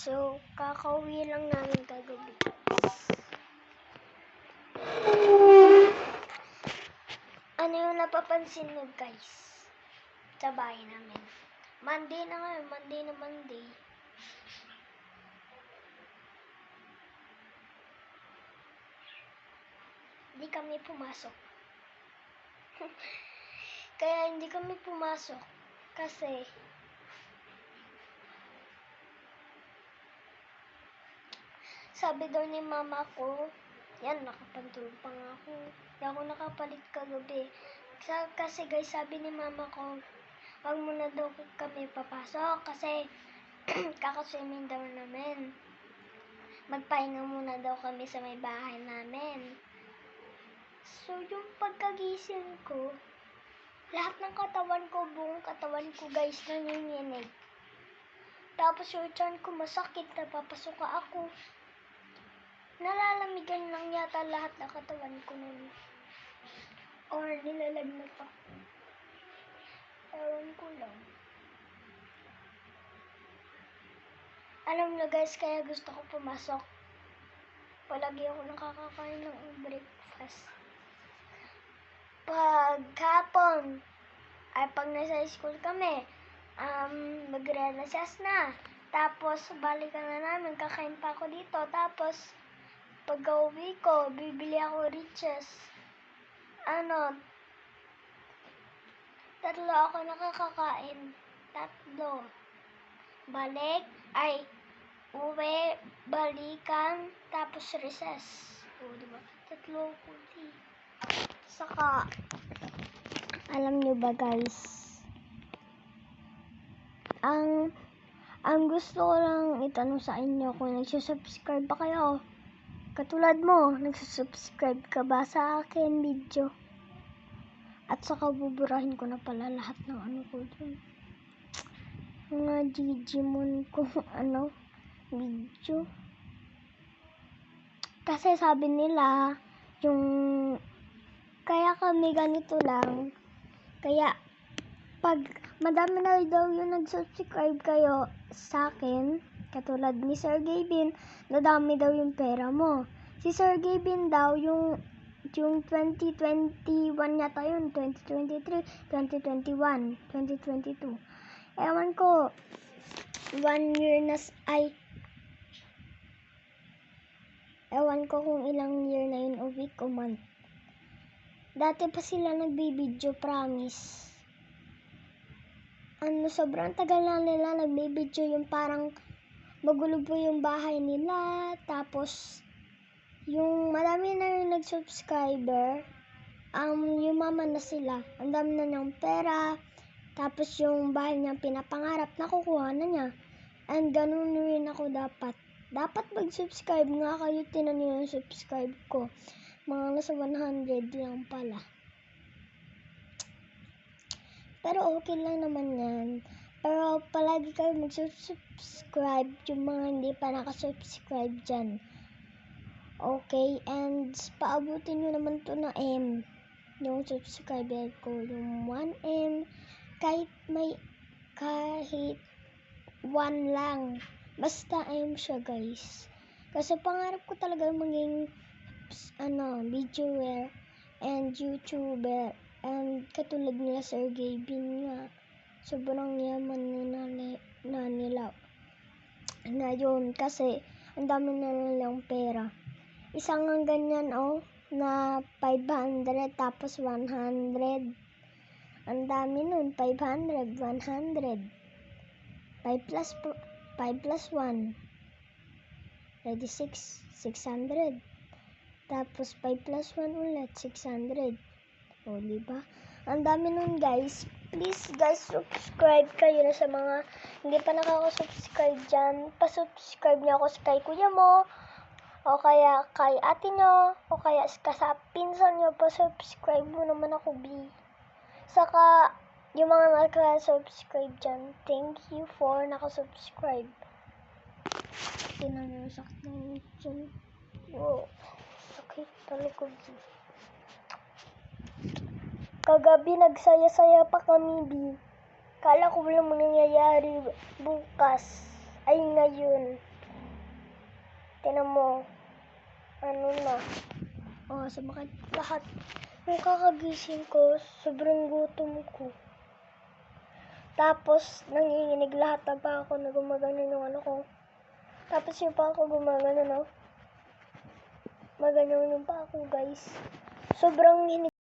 So, kakauwi lang namin kagabi. Ano yung napapansin nyo guys? Sa bahay namin. Monday na ngayon, Monday. Hindi kami pumasok. Kaya hindi kami pumasok kasi sabi daw ni mama ko, yan, nakapantulog pa nga ako. Hindi ako nakapalit kagabi. Kasi guys, sabi ni mama ko, wag muna daw kami papasok kasi kakaswimming daw namin. Magpahinga muna daw kami sa may bahay namin. So, yung pagkagising ko, lahat ng katawan ko, buong katawan ko guys, nanginginig. Tapos yung tiyan ko masakit, napapasuka ako. Nalalamigan lang yata lahat ng katawan ko nun. Or nilalagnat ako. Ewan ko lang. Alam nyo guys, kaya gusto ko pumasok. Palagi ako nakakakain ng breakfast. Pagkapon, ay pag nasa school kami, magre-recess na. Tapos, balikan na namin, kakain pa ako dito. Tapos, pag-uwi ko, bibili ako riches. Tatlo ako nakakakain. Tatlo. Balik, uwi, balikan, tapos recess. O, diba? Tatlo ko Saka, alam nyo ba guys, ang gusto ko lang itanong sa inyo, kung nagsusubscribe ba kayo? Katulad mo, nagsusubscribe ka ba sa akin video? At saka buburahin ko na pala lahat ng ano ko dun. Mga Digimon ko, video. Kasi sabi nila, kaya kami ganito lang, kaya pag madami na daw yung nag-subscribe kayo sa akin, katulad ni Sir Gavin, nadami daw yung pera mo. Si Sir Gavin daw, yung 2021 yata yun, 2023, 2021, 2022. Ewan ko, 1 year na, ewan ko kung ilang year na yun, o week o month. Dati pa sila nagbibideo, promise. Sobrang tagal na nila nagbibideo, yung parang magulo po yung bahay nila. Tapos, yung madami na yung nag-subscriber, yumaman na sila. Ang dami na niyang pera. Tapos, yung bahay niyang pinapangarap, nakukuha na niya. And ganun rin ako dapat. Dapat mag-subscribe nga kayo, tinan niyo yung subscribe ko. Mga nasa 100 lang pala. Pero okay lang naman yan. Pero palagi kayo mag-subscribe, yung mga hindi pa nakasubscribe dyan. Okay, and paabutin nyo naman to na M. Yung subscriber ko, yung 1M. Kahit 1 lang. Basta M siya guys. Kasi pangarap ko talaga maging videoer and YouTuber. And katulad nila Sir Gavin nga, sobrang yaman na nila na yun, kasi ang dami na nilang pera. Isang ganyan na 500 tapos 100. Ang dami nun, 500, 100. 5 plus 1. Ready 600. Tapos 5 plus 1 ulit, 600. O, diba? Ang dami nun, guys. Please, guys, subscribe kayo na sa mga hindi pa nakaka-subscribe dyan. Pa-subscribe niyo ako kay kuya mo, o kaya kay ate nyo, o kaya sa pinsan nyo, pa-subscribe mo naman ako, B. Saka, yung mga naka-subscribe dyan, thank you for naka-subscribe. Tinan nyo, sakit ng dyan. Wow, sakit talikod. Kagabi nagsaya-saya pa kami, B. Kala ko walang mangyayari bukas. Ay, ngayon. Tinan mo. Ano na. Sumakit lahat. Nung kakagising ko, sobrang gutom ko. Tapos, nanginginig lahat na pa ako na gumagano yung ano ko. Tapos yung pa ako gumagano, no? Magano yung pa ako, guys. Sobrang